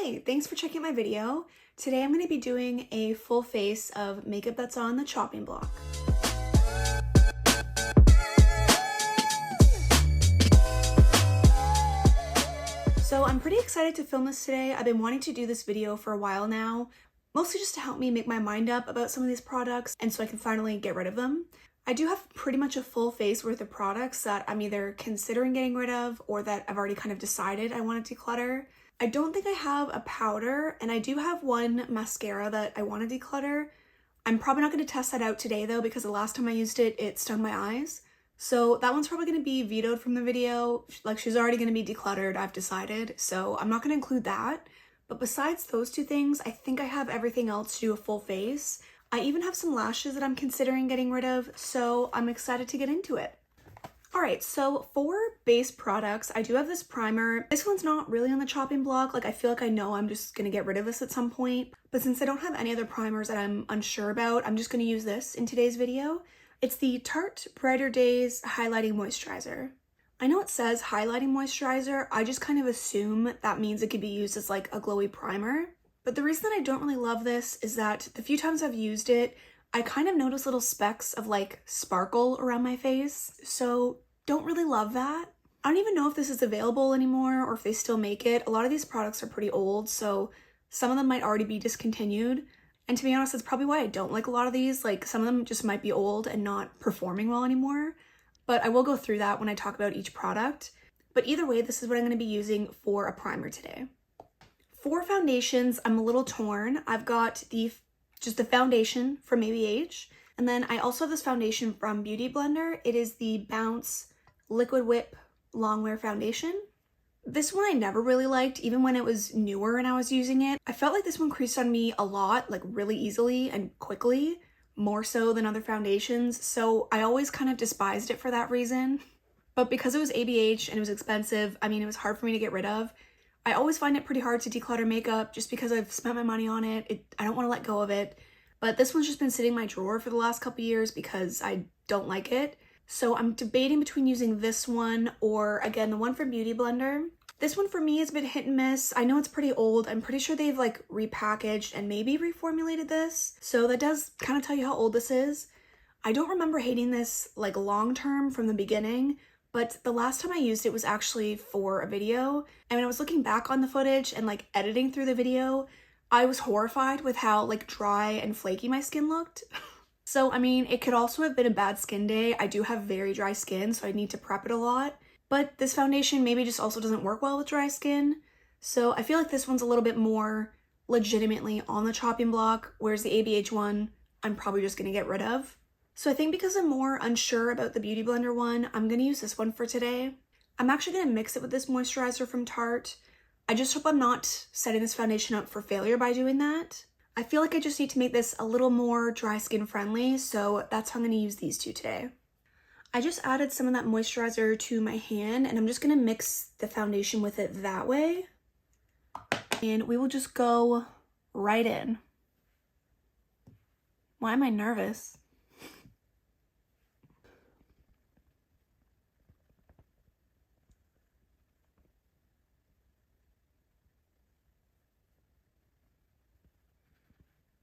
Hi, thanks for checking my video. Today I'm going to be doing a full face of makeup that's on the chopping block. So I'm pretty excited to film this today. I've been wanting to do this video for a while now, mostly just to help me make my mind up about some of these products and so I can finally get rid of them. I do have pretty much a full face worth of products that I'm either considering getting rid of or that I've already kind of decided I want to declutter. I don't think I have a powder, and I do have one mascara that I want to declutter. I'm probably not going to test that out today though, because the last time I used it, it stung my eyes. So that one's probably going to be vetoed from the video. Like, she's already going to be decluttered, I've decided. So I'm not going to include that. But besides those two things, I think I have everything else to do a full face. I even have some lashes that I'm considering getting rid of, so I'm excited to get into it. Alright, so for base products, I do have this primer. This one's not really on the chopping block. Like, I feel like I know I'm just going to get rid of this at some point. But since I don't have any other primers that I'm unsure about, I'm just going to use this in today's video. It's the Tarte Brighter Days Highlighting Moisturizer. I know it says highlighting moisturizer. I just kind of assume that means it could be used as like a glowy primer. But the reason that I don't really love this is that the few times I've used it, I kind of notice little specks of like sparkle around my face. So don't really love that. I don't even know if this is available anymore or if they still make it. A lot of these products are pretty old, so some of them might already be discontinued. And to be honest, that's probably why I don't like a lot of these. Like, some of them just might be old and not performing well anymore. But I will go through that when I talk about each product. But either way, this is what I'm going to be using for a primer today. For foundations, I'm a little torn. I've got just the foundation from ABH. And then I also have this foundation from Beauty Blender. It is the Bounce Liquid Whip Longwear Foundation. This one I never really liked, even when it was newer and I was using it. I felt like this one creased on me a lot, like really easily and quickly, more so than other foundations. So I always kind of despised it for that reason. But because it was ABH and it was expensive, I mean, it was hard for me to get rid of. I always find it pretty hard to declutter makeup just because I've spent my money on it. I don't want to let go of it. But this one's just been sitting in my drawer for the last couple years because I don't like it. So I'm debating between using this one or, again, the one from Beauty Blender. This one for me has been hit and miss. I know it's pretty old. I'm pretty sure they've like repackaged and maybe reformulated this. So that does kind of tell you how old this is. I don't remember hating this like long term from the beginning, but the last time I used it was actually for a video. And when I was looking back on the footage and like editing through the video, I was horrified with how like dry and flaky my skin looked. So, I mean, it could also have been a bad skin day. I do have very dry skin, so I need to prep it a lot. But this foundation maybe just also doesn't work well with dry skin. So I feel like this one's a little bit more legitimately on the chopping block, whereas the ABH one, I'm probably just going to get rid of. So I think because I'm more unsure about the Beauty Blender one, I'm going to use this one for today. I'm actually going to mix it with this moisturizer from Tarte. I just hope I'm not setting this foundation up for failure by doing that. I feel like I just need to make this a little more dry skin friendly, so that's how I'm going to use these two today. I just added some of that moisturizer to my hand, and I'm just going to mix the foundation with it that way. And we will just go right in. Why am I nervous?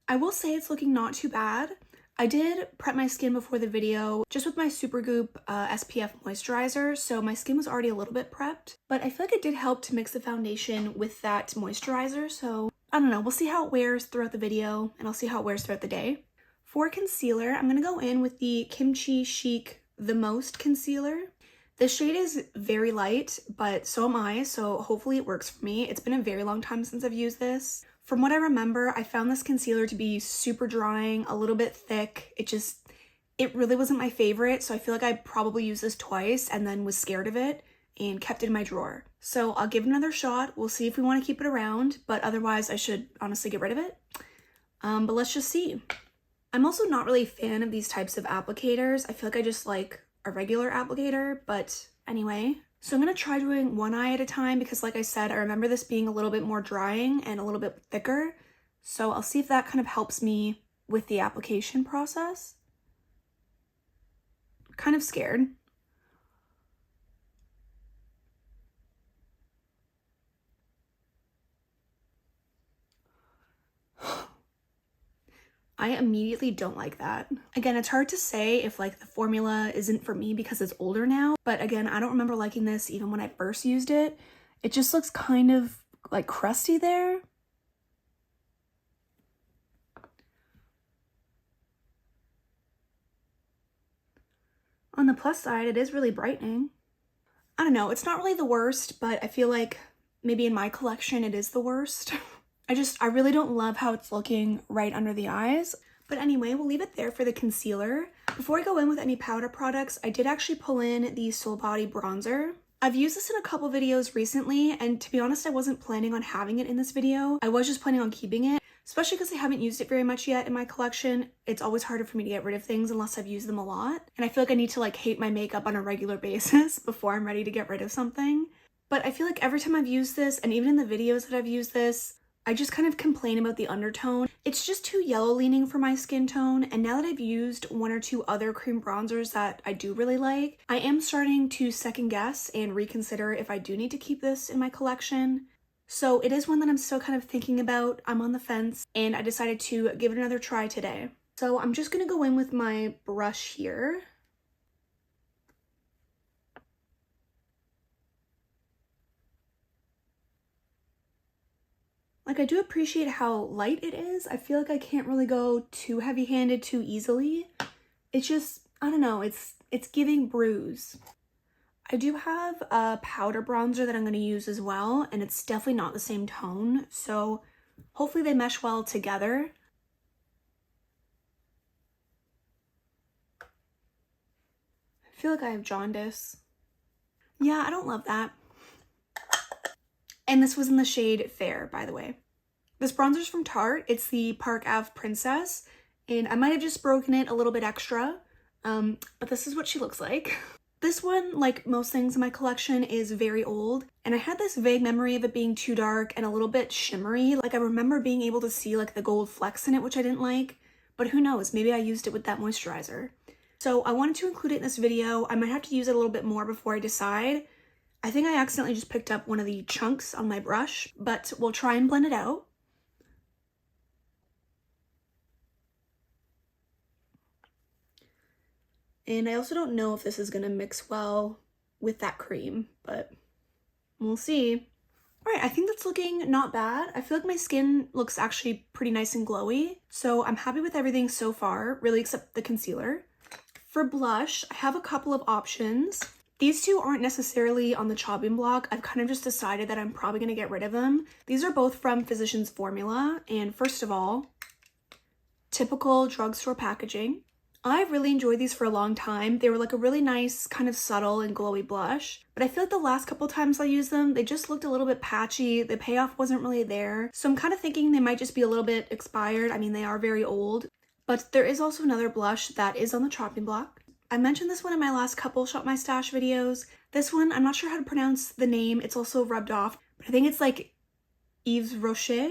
I will say it's looking not too bad. I did prep my skin before the video just with my Supergoop SPF moisturizer, so my skin was already a little bit prepped, but I feel like it did help to mix the foundation with that moisturizer, so I don't know, we'll see how it wears throughout the video and I'll see how it wears throughout the day. For concealer, I'm going to go in with the Kimchi Chic The Most Concealer. The shade is very light, but so am I, so hopefully it works for me. It's been a very long time since I've used this. From what I remember, I found this concealer to be super drying, a little bit thick. It really wasn't my favorite, so I feel like I probably used this twice and then was scared of it and kept it in my drawer. So I'll give it another shot. We'll see if we want to keep it around, but otherwise I should honestly get rid of it. But let's just see. I'm also not really a fan of these types of applicators. I feel like I just like a regular applicator, but anyway. So I'm going to try doing one eye at a time because, like I said, I remember this being a little bit more drying and a little bit thicker. So I'll see if that kind of helps me with the application process. Kind of scared. I immediately don't like that. Again, it's hard to say if like the formula isn't for me because it's older now, but again, I don't remember liking this even when I first used it. It just looks kind of like crusty there. On the plus side, it is really brightening. I don't know, it's not really the worst, but I feel like maybe in my collection it is the worst. I really don't love how it's looking right under the eyes. But anyway, we'll leave it there for the concealer. Before I go in with any powder products, I did actually pull in the Soul Body bronzer. I've used this in a couple videos recently, and to be honest, I wasn't planning on having it in this video. I was just planning on keeping it, especially because I haven't used it very much yet in my collection. It's always harder for me to get rid of things unless I've used them a lot. And I feel like I need to like hate my makeup on a regular basis before I'm ready to get rid of something. But I feel like every time I've used this, and even in the videos that I've used this, I just kind of complain about the undertone. It's just too yellow leaning for my skin tone, and now that I've used one or two other cream bronzers that I do really like, I am starting to second guess and reconsider if I do need to keep this in my collection. So it is one that I'm still kind of thinking about. I'm on the fence, and I decided to give it another try today. So I'm just gonna go in with my brush here. Like, I do appreciate how light it is. I feel like I can't really go too heavy-handed too easily. It's just, I don't know, it's giving bruise. I do have a powder bronzer that I'm going to use as well, and it's definitely not the same tone, so hopefully they mesh well together. I feel like I have jaundice. Yeah, I don't love that. And this was in the shade Fair, by the way. This bronzer's from Tarte. It's the Park Ave Princess, and I might have just broken it a little bit extra, but this is what she looks like. This one, like most things in my collection, is very old, and I had this vague memory of it being too dark and a little bit shimmery. Like, I remember being able to see like the gold flecks in it, which I didn't like, but who knows, maybe I used it with that moisturizer. So I wanted to include it in this video. I might have to use it a little bit more before I decide. I think I accidentally just picked up one of the chunks on my brush, but we'll try and blend it out. And I also don't know if this is gonna mix well with that cream, but we'll see. All right, I think that's looking not bad. I feel like my skin looks actually pretty nice and glowy, so I'm happy with everything so far, really except the concealer. For blush, I have a couple of options. These two aren't necessarily on the chopping block. I've kind of just decided that I'm probably gonna get rid of them. These are both from Physicians Formula, and first of all, typical drugstore packaging. I've really enjoyed these for a long time. They were like a really nice, kind of subtle and glowy blush, but I feel like the last couple times I used them, they just looked a little bit patchy. The payoff wasn't really there. So I'm kind of thinking they might just be a little bit expired. I mean, they are very old, but there is also another blush that is on the chopping block. I mentioned this one in my last couple Shop My Stash videos. This one, I'm not sure how to pronounce the name. It's also rubbed off, but I think it's like Yves Rocher.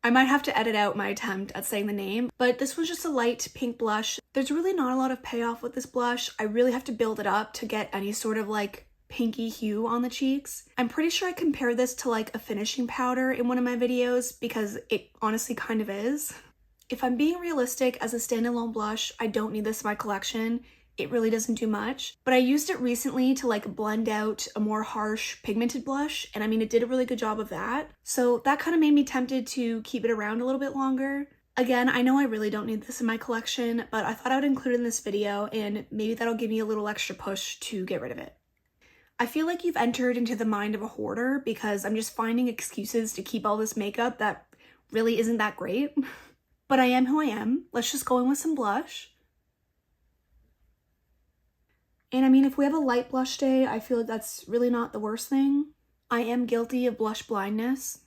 I might have to edit out my attempt at saying the name, but this was just a light pink blush. There's really not a lot of payoff with this blush. I really have to build it up to get any sort of like pinky hue on the cheeks. I'm pretty sure I compared this to like a finishing powder in one of my videos because it honestly kind of is. If I'm being realistic, as a standalone blush, I don't need this in my collection. It really doesn't do much, but I used it recently to like blend out a more harsh pigmented blush, and I mean, it did a really good job of that. So that kind of made me tempted to keep it around a little bit longer. Again, I know I really don't need this in my collection, but I thought I would include it in this video, and maybe that'll give me a little extra push to get rid of it. I feel like you've entered into the mind of a hoarder because I'm just finding excuses to keep all this makeup that really isn't that great. But I am who I am. Let's just go in with some blush. And I mean, if we have a light blush day, I feel like that's really not the worst thing. I am guilty of blush blindness.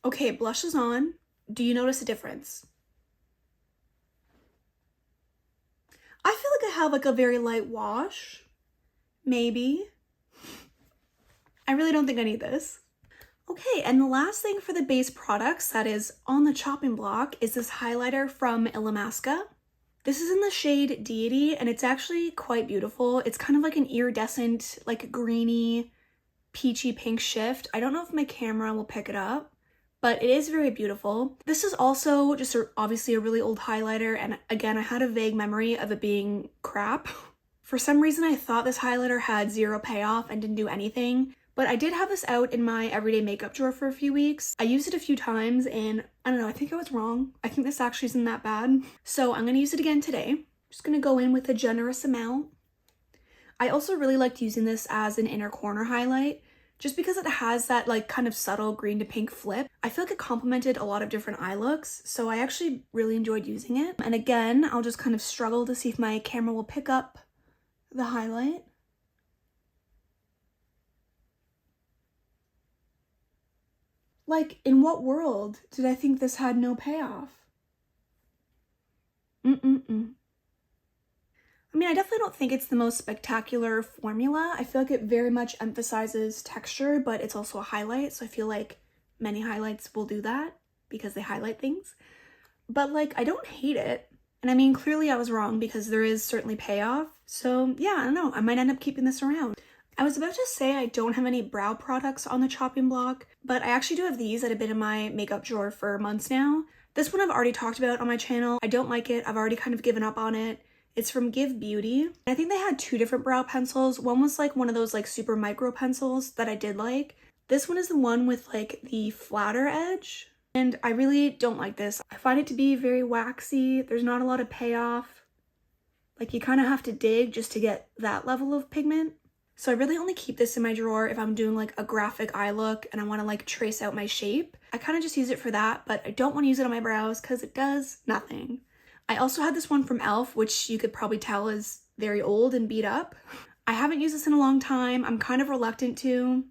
Okay, blush is on. Do you notice a difference? I feel like I have like a very light wash. Maybe. I really don't think I need this. Okay, and the last thing for the base products that is on the chopping block is this highlighter from Illamasqua. This is in the shade Deity, and it's actually quite beautiful. It's kind of like an iridescent, like greeny, peachy pink shift. I don't know if my camera will pick it up, but it is very beautiful. This is also just obviously a really old highlighter, and again, I had a vague memory of it being crap. For some reason, I thought this highlighter had zero payoff and didn't do anything, but I did have this out in my everyday makeup drawer for a few weeks. I used it a few times and I don't know, I think I was wrong. I think this actually isn't that bad. So I'm gonna use it again today. I'm just gonna go in with a generous amount. I also really liked using this as an inner corner highlight, just because it has that like kind of subtle green to pink flip. I feel like it complemented a lot of different eye looks, so I actually really enjoyed using it. And again, I'll just kind of struggle to see if my camera will pick up the highlight. Like, in what world did I think this had no payoff? I mean, I definitely don't think it's the most spectacular formula. I feel like it very much emphasizes texture, but it's also a highlight, so I feel like many highlights will do that because they highlight things. But like, I don't hate it. And I mean, clearly I was wrong because there is certainly payoff. So yeah, I don't know, I might end up keeping this around. I was about to say I don't have any brow products on the chopping block, but I actually do have these that have been in my makeup drawer for months now. This one I've already talked about on my channel. I don't like it. I've already kind of given up on it. It's from Give Beauty. I think they had two different brow pencils. One was like one of those like super micro pencils that I did like. This one is the one with like the flatter edge. And I really don't like this. I find it to be very waxy. There's not a lot of payoff. Like you kind of have to dig just to get that level of pigment. So I really only keep this in my drawer if I'm doing like a graphic eye look and I want to like trace out my shape. I kind of just use it for that, but I don't want to use it on my brows because it does nothing. I also had this one from e.l.f., which you could probably tell is very old and beat up. I haven't used this in a long time. I'm kind of reluctant to.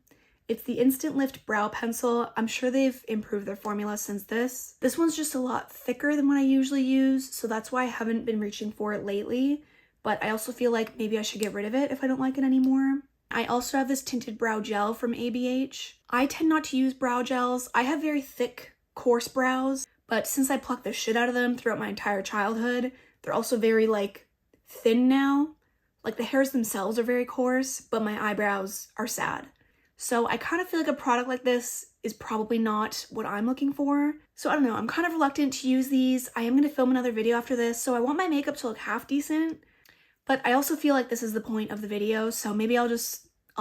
It's the Instant Lift Brow Pencil. I'm sure they've improved their formula since this. This one's just a lot thicker than what I usually use, so that's why I haven't been reaching for it lately. But I also feel like maybe I should get rid of it if I don't like it anymore. I also have this tinted brow gel from ABH. I tend not to use brow gels. I have very thick, coarse brows, but since I plucked the shit out of them throughout my entire childhood, they're also very like thin now. Like the hairs themselves are very coarse, but my eyebrows are sad. So I kind of feel like a product like this is probably not what I'm looking for. So I don't know, I'm kind of reluctant to use these. I am going to film another video after this, so I want my makeup to look half decent. But I also feel like this is the point of the video, so maybe I'll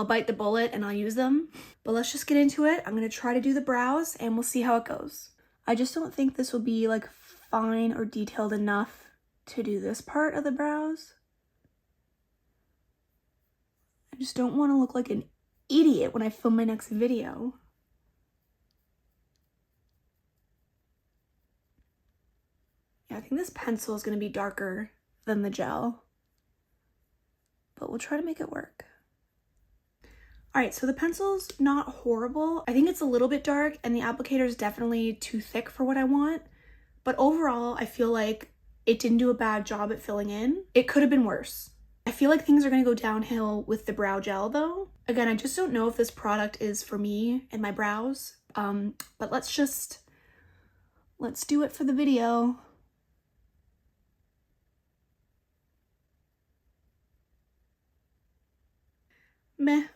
bite the bullet and I'll use them. But let's just get into it. I'm going to try to do the brows and we'll see how it goes. I just don't think this will be like fine or detailed enough to do this part of the brows. I just don't want to look like an idiot when I film my next video. Yeah, I think this pencil is going to be darker than the gel, but we'll try to make it work. All right, so the pencil's not horrible. I think it's a little bit dark and the applicator is definitely too thick for what I want. But overall, I feel like it didn't do a bad job at filling in. It could have been worse. I feel like things are gonna go downhill with the brow gel though. Again, I just don't know if this product is for me and my brows. But let's do it for the video. Meh.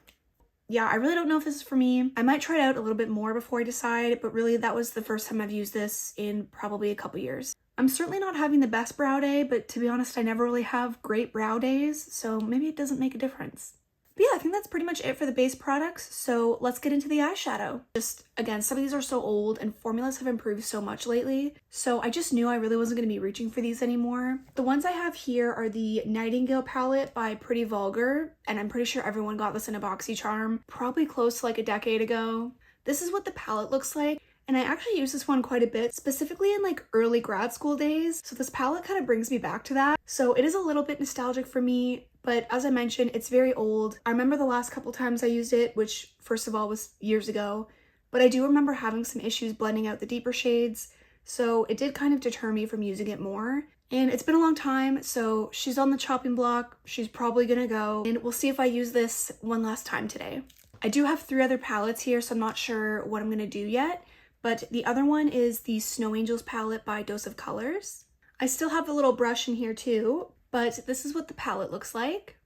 Yeah, I really don't know if this is for me. I might try it out a little bit more before I decide, but really that was the first time I've used this in probably a couple years. I'm certainly not having the best brow day, but to be honest, I never really have great brow days, so maybe it doesn't make a difference. But yeah, I think that's pretty much it for the base products, so let's get into the eyeshadow. Just, again, some of these are so old and formulas have improved so much lately, so I just knew I really wasn't going to be reaching for these anymore. The ones I have here are the Nightingale palette by Pretty Vulgar, and I'm pretty sure everyone got this in a BoxyCharm, probably close to like a decade ago. This is what the palette looks like. And I actually use this one quite a bit, specifically in like early grad school days. So this palette kind of brings me back to that. So it is a little bit nostalgic for me, but as I mentioned, it's very old. I remember the last couple times I used it, which first of all was years ago, but I do remember having some issues blending out the deeper shades. So it did kind of deter me from using it more. And it's been a long time, so she's on the chopping block. She's probably gonna go, and we'll see if I use this one last time today. I do have 3 other palettes here, so I'm not sure what I'm gonna do yet. But the other one is the Snow Angels palette by Dose of Colors. I still have the little brush in here too, but this is what the palette looks like.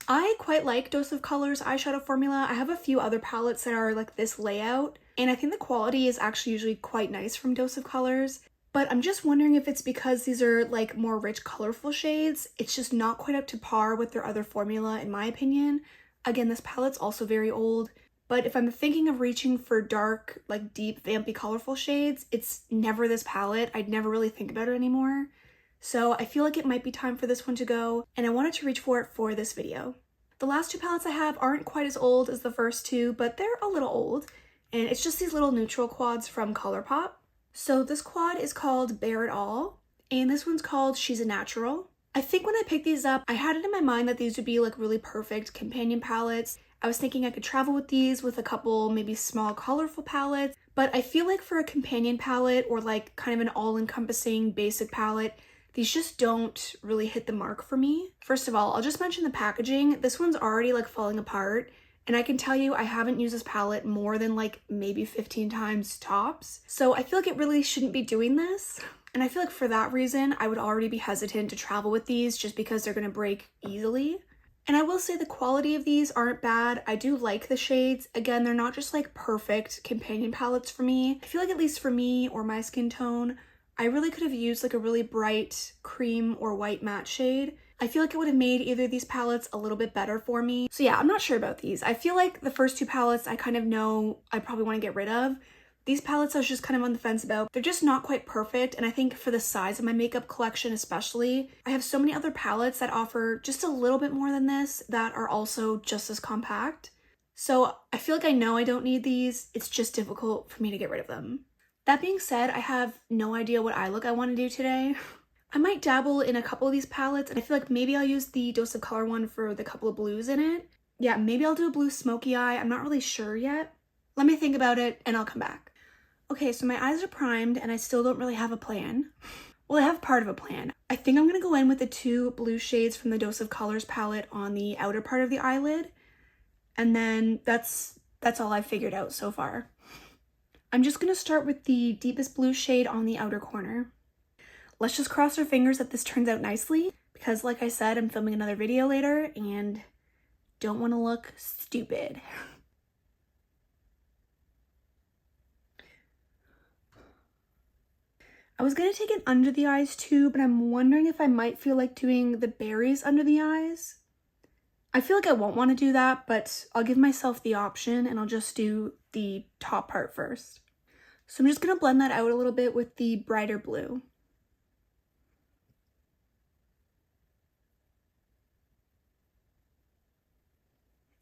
I quite like Dose of Colors eyeshadow formula. I have a few other palettes that are like this layout, and I think the quality is actually usually quite nice from Dose of Colors. But I'm just wondering if it's because these are like more rich, colorful shades. It's just not quite up to par with their other formula, in my opinion. Again, this palette's also very old, but if I'm thinking of reaching for dark, like deep, vampy, colorful shades, it's never this palette. I'd never really think about it anymore. So I feel like it might be time for this one to go, and I wanted to reach for it for this video. The last two palettes I have aren't quite as old as the first two, but they're a little old, and it's just these little neutral quads from ColourPop. So this quad is called Bare It All, and this one's called She's a Natural. I think when I picked these up, I had it in my mind that these would be like really perfect companion palettes. I was thinking I could travel with these with a couple maybe small colorful palettes, but I feel like for a companion palette or like kind of an all-encompassing basic palette, these just don't really hit the mark for me. First of all, I'll just mention the packaging. This one's already like falling apart, and I can tell you I haven't used this palette more than like maybe 15 times tops. So I feel like it really shouldn't be doing this. And I feel like for that reason, I would already be hesitant to travel with these just because they're gonna break easily. And I will say the quality of these aren't bad. I do like the shades. Again, they're not just like perfect companion palettes for me. I feel like at least for me or my skin tone, I really could have used like a really bright cream or white matte shade. I feel like it would have made either of these palettes a little bit better for me. So yeah, I'm not sure about these. I feel like the first two palettes I kind of know I probably want to get rid of. These palettes I was just kind of on the fence about. They're just not quite perfect, and I think for the size of my makeup collection especially, I have so many other palettes that offer just a little bit more than this that are also just as compact. So I feel like I know I don't need these. It's just difficult for me to get rid of them. That being said, I have no idea what eye look I want to do today. I might dabble in a couple of these palettes, and I feel like maybe I'll use the Dose of Color one for the couple of blues in it. Yeah, maybe I'll do a blue smoky eye. I'm not really sure yet. Let me think about it, and I'll come back. Okay, so my eyes are primed, and I still don't really have a plan. Well, I have part of a plan. I think I'm going to go in with the two blue shades from the Dose of Colors palette on the outer part of the eyelid, and then that's all I've figured out so far. I'm just going to start with the deepest blue shade on the outer corner. Let's just cross our fingers that this turns out nicely, because like I said, I'm filming another video later and don't want to look stupid. I was going to take it under the eyes too, but I'm wondering if I might feel like doing the berries under the eyes. I feel like I won't want to do that, but I'll give myself the option and I'll just do the top part first. So I'm just going to blend that out a little bit with the brighter blue.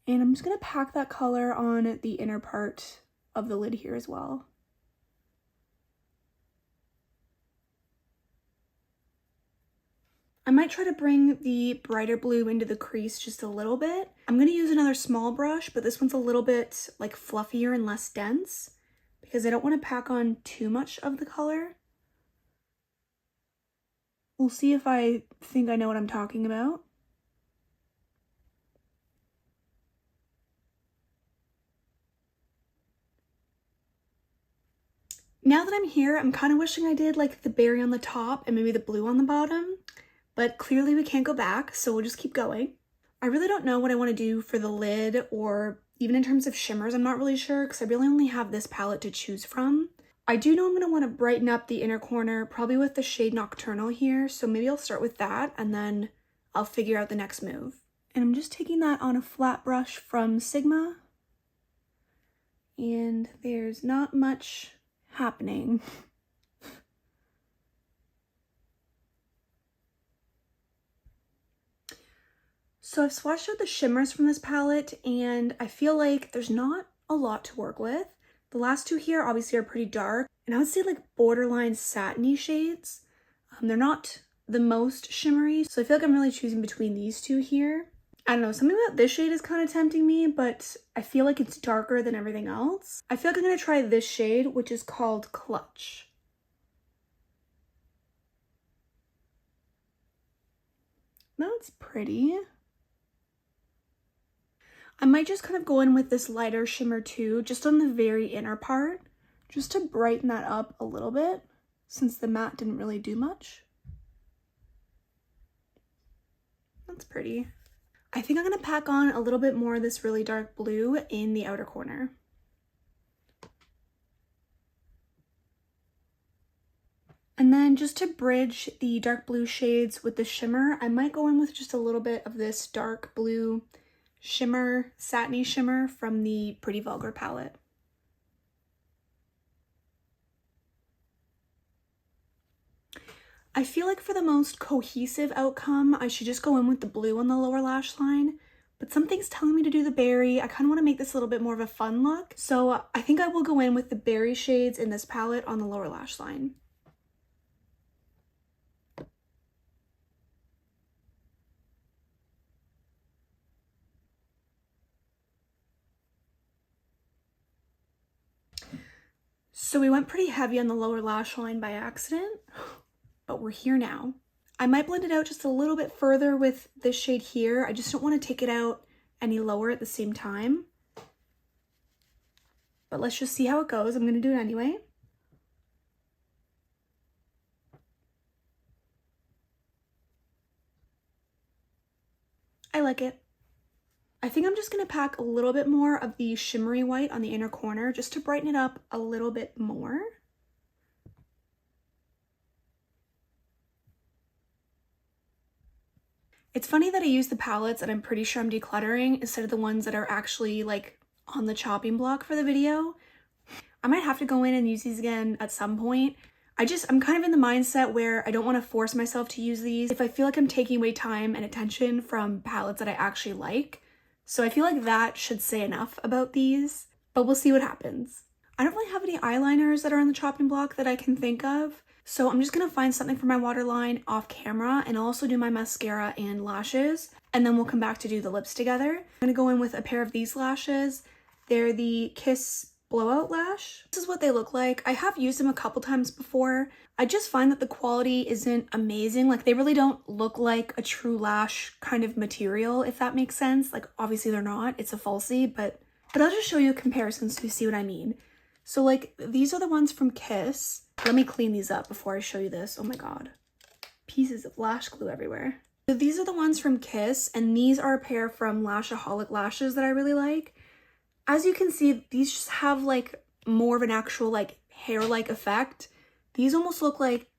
And I'm just going to pack that color on the inner part of the lid here as well. I might try to bring the brighter blue into the crease just a little bit. I'm going to use another small brush, but this one's a little bit like fluffier and less dense because I don't want to pack on too much of the color. We'll see if I think I know what I'm talking about. Now that I'm here, I'm kind of wishing I did like the berry on the top and maybe the blue on the bottom. But clearly we can't go back, so we'll just keep going. I really don't know what I want to do for the lid or even in terms of shimmers. I'm not really sure because I really only have this palette to choose from. I do know I'm going to want to brighten up the inner corner, probably with the shade Nocturnal here. So maybe I'll start with that and then I'll figure out the next move. And I'm just taking that on a flat brush from Sigma. And there's not much happening. So I've swatched out the shimmers from this palette and I feel like there's not a lot to work with. The last two here obviously are pretty dark and I would say like borderline satiny shades. They're not the most shimmery, so I feel like I'm really choosing between these two here. I don't know, something about this shade is kind of tempting me, but I feel like it's darker than everything else. I feel like I'm going to try this shade, which is called Clutch. That's pretty. I might just kind of go in with this lighter shimmer too, just on the very inner part, just to brighten that up a little bit, since the matte didn't really do much. That's pretty. I think I'm going to pack on a little bit more of this really dark blue in the outer corner. And then just to bridge the dark blue shades with the shimmer, I might go in with just a little bit of this dark blue shimmer, satiny shimmer from the Pretty Vulgar palette. I feel like for the most cohesive outcome, I should just go in with the blue on the lower lash line, but something's telling me to do the berry. I kind of want to make this a little bit more of a fun look, so I think I will go in with the berry shades in this palette on the lower lash line. So we went pretty heavy on the lower lash line by accident, but we're here now. I might blend it out just a little bit further with this shade here. I just don't want to take it out any lower at the same time. But let's just see how it goes. I'm going to do it anyway. I like it. I think I'm just going to pack a little bit more of the shimmery white on the inner corner just to brighten it up a little bit more. It's funny that I use the palettes that I'm pretty sure I'm decluttering instead of the ones that are actually like on the chopping block for the video. I might have to go in and use these again at some point. I'm kind of in the mindset where I don't want to force myself to use these if I feel like I'm taking away time and attention from palettes that I actually like. So I feel like that should say enough about these, but we'll see what happens. I don't really have any eyeliners that are on the chopping block that I can think of, so I'm just gonna find something for my waterline off camera, and I'll also do my mascara and lashes, and then we'll come back to do the lips together. I'm gonna go in with a pair of these lashes. They're the Kiss Blowout Lash. This is what they look like. I have used them a couple times before. I just find that the quality isn't amazing. Like, they really don't look like a true lash kind of material, if that makes sense. Like, obviously they're not, it's a falsie, but I'll just show you a comparison so you see what I mean. So like, these are the ones from Kiss. Let me clean these up before I show you this. Oh my god. Pieces of lash glue everywhere. So these are the ones from Kiss, and these are a pair from Lashaholic Lashes that I really like. As you can see, these just have like more of an actual like hair-like effect. These almost look like,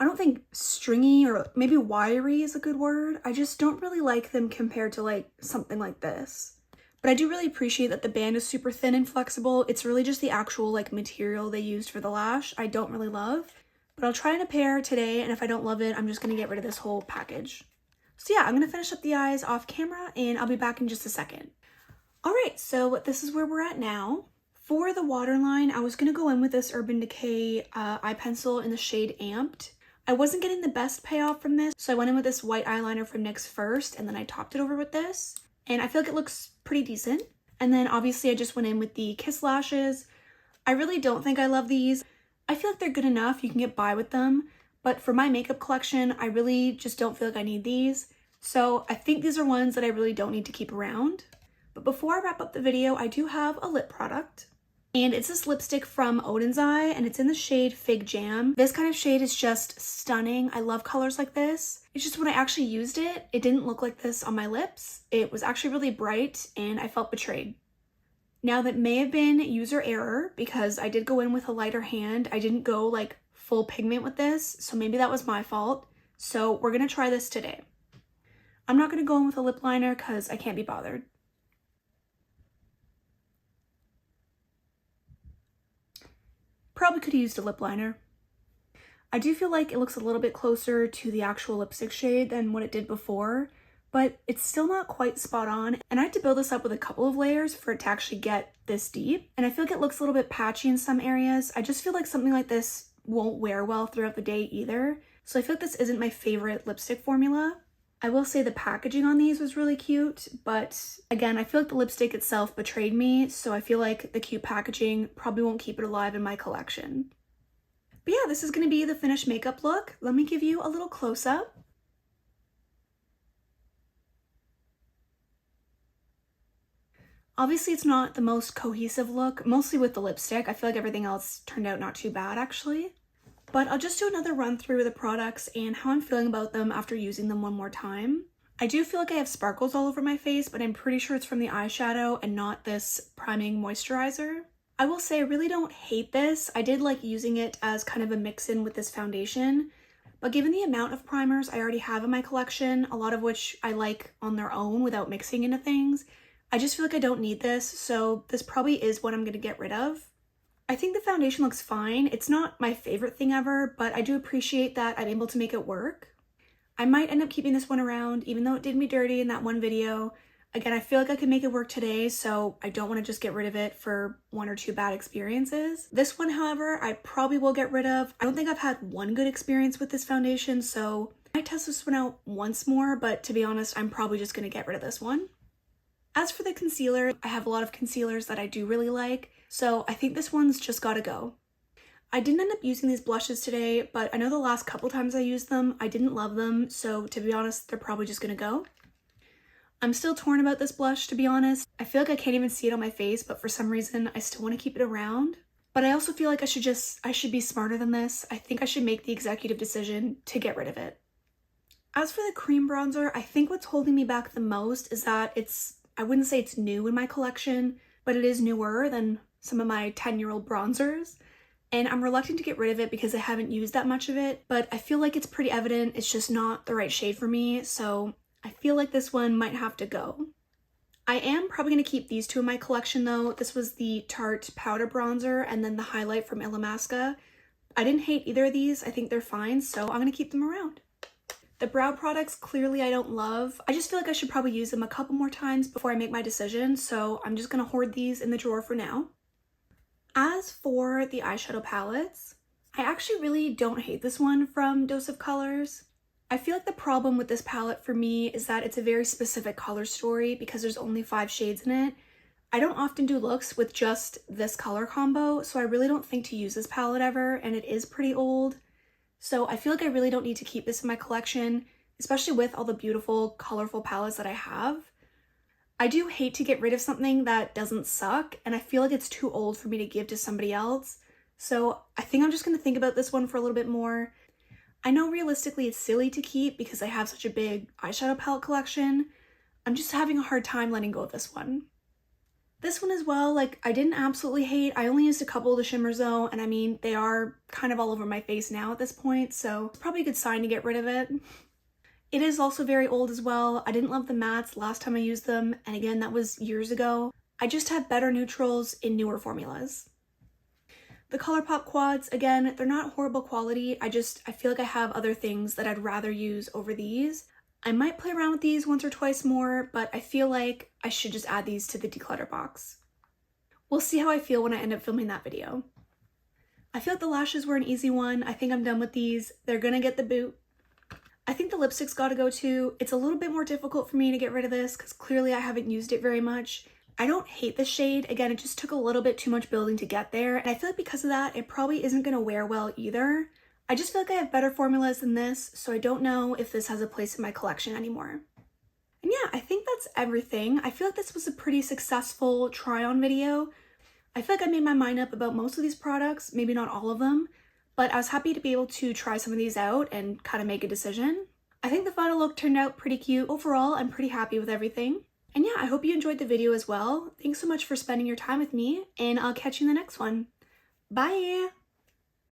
I don't think stringy or maybe wiry is a good word. I just don't really like them compared to like something like this. But I do really appreciate that the band is super thin and flexible. It's really just the actual like material they used for the lash I don't really love. But I'll try in a pair today, and if I don't love it, I'm just gonna get rid of this whole package. So yeah, I'm gonna finish up the eyes off camera, and I'll be back in just a second. All right, so this is where we're at now. For the waterline, I was gonna go in with this Urban Decay eye pencil in the shade Amped. I wasn't getting the best payoff from this, so I went in with this white eyeliner from NYX first, and then I topped it over with this. And I feel like it looks pretty decent. And then obviously I just went in with the Kiss lashes. I really don't think I love these. I feel like they're good enough, you can get by with them. But for my makeup collection, I really just don't feel like I need these. So I think these are ones that I really don't need to keep around. But before I wrap up the video, I do have a lip product. And it's this lipstick from Odin's Eye, and it's in the shade Fig Jam. This kind of shade is just stunning. I love colors like this. It's just when I actually used it, it didn't look like this on my lips. It was actually really bright, and I felt betrayed. Now, that may have been user error because I did go in with a lighter hand. I didn't go like full pigment with this, so maybe that was my fault. So we're gonna try this today. I'm not gonna go in with a lip liner because I can't be bothered. Probably could have used a lip liner. I do feel like it looks a little bit closer to the actual lipstick shade than what it did before, but it's still not quite spot on. And I had to build this up with a couple of layers for it to actually get this deep. And I feel like it looks a little bit patchy in some areas. I just feel like something like this won't wear well throughout the day either. So I feel like this isn't my favorite lipstick formula. I will say the packaging on these was really cute, but again, I feel like the lipstick itself betrayed me, so I feel like the cute packaging probably won't keep it alive in my collection. But yeah, this is going to be the finished makeup look. Let me give you a little close-up. Obviously, it's not the most cohesive look, mostly with the lipstick. I feel like everything else turned out not too bad, actually. But I'll just do another run through of the products and how I'm feeling about them after using them one more time. I do feel like I have sparkles all over my face, but I'm pretty sure it's from the eyeshadow and not this priming moisturizer. I will say I really don't hate this. I did like using it as kind of a mix-in with this foundation, but given the amount of primers I already have in my collection, a lot of which I like on their own without mixing into things, I just feel like I don't need this, so this probably is what I'm going to get rid of. I think the foundation looks fine. It's not my favorite thing ever, but I do appreciate that I'm able to make it work. I might end up keeping this one around, even though it did me dirty in that one video. Again, I feel like I could make it work today, so I don't want to just get rid of it for 1 or 2 bad experiences. This one, however, I probably will get rid of. I don't think I've had one good experience with this foundation, so I might test this one out once more, but to be honest, I'm probably just going to get rid of this one. As for the concealer, I have a lot of concealers that I do really like, so I think this one's just gotta go. I didn't end up using these blushes today, but I know the last couple times I used them, I didn't love them, so to be honest, they're probably just gonna go. I'm still torn about this blush, to be honest. I feel like I can't even see it on my face, but for some reason, I still want to keep it around. But I also feel like I should be smarter than this. I think I should make the executive decision to get rid of it. As for the cream bronzer, I think what's holding me back the most is that I wouldn't say it's new in my collection, but it is newer than some of my 10-year-old bronzers. And I'm reluctant to get rid of it because I haven't used that much of it, but I feel like it's pretty evident it's just not the right shade for me, so I feel like this one might have to go. I am probably going to keep these two in my collection though. This was the Tarte Powder Bronzer and then the highlight from Illamasqua. I didn't hate either of these. I think they're fine, so I'm going to keep them around. The brow products, clearly I don't love. I just feel like I should probably use them a couple more times before I make my decision, so I'm just going to hoard these in the drawer for now. As for the eyeshadow palettes, I actually really don't hate this one from Dose of Colors. I feel like the problem with this palette for me is that it's a very specific color story because there's only 5 shades in it. I don't often do looks with just this color combo, so I really don't think to use this palette ever, and it is pretty old. So I feel like I really don't need to keep this in my collection, especially with all the beautiful, colorful palettes that I have. I do hate to get rid of something that doesn't suck, and I feel like it's too old for me to give to somebody else. So I think I'm just going to think about this one for a little bit more. I know realistically it's silly to keep because I have such a big eyeshadow palette collection. I'm just having a hard time letting go of this one. This one as well, like, I didn't absolutely hate. I only used a couple of the shimmers though, and I mean, they are kind of all over my face now at this point, so it's probably a good sign to get rid of it. It is also very old as well. I didn't love the mattes last time I used them, and again, that was years ago. I just have better neutrals in newer formulas. The ColourPop quads, again, they're not horrible quality. I feel like I have other things that I'd rather use over these. I might play around with these once or twice more, but I feel like I should just add these to the declutter box. We'll see how I feel when I end up filming that video. I feel like the lashes were an easy one. I think I'm done with these. They're gonna get the boot. I think the lipstick's gotta go too. It's a little bit more difficult for me to get rid of this because clearly I haven't used it very much. I don't hate the shade. Again, it just took a little bit too much building to get there, and I feel like because of that, it probably isn't gonna wear well either. I just feel like I have better formulas than this, so I don't know if this has a place in my collection anymore. And yeah, I think that's everything. I feel like this was a pretty successful try-on video. I feel like I made my mind up about most of these products, maybe not all of them, but I was happy to be able to try some of these out and kind of make a decision. I think the final look turned out pretty cute. Overall, I'm pretty happy with everything. And yeah, I hope you enjoyed the video as well. Thanks so much for spending your time with me, and I'll catch you in the next one. Bye!